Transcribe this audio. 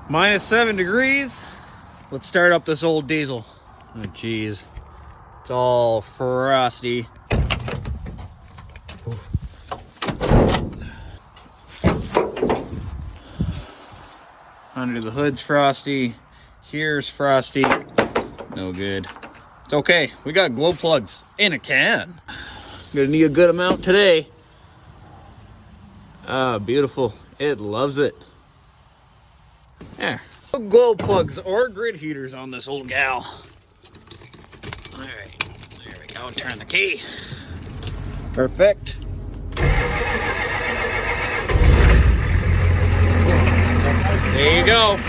-7 degrees. Let's start up this old diesel. Oh, geez. It's all frosty. Under the hood's frosty. Here's frosty. No good. It's okay. We got glow plugs in a can. Gonna need a good amount today. Ah, beautiful. It loves it. There. No glow plugs or grid heaters on this old gal. All right. There we go. Turn the key. Perfect. There you go.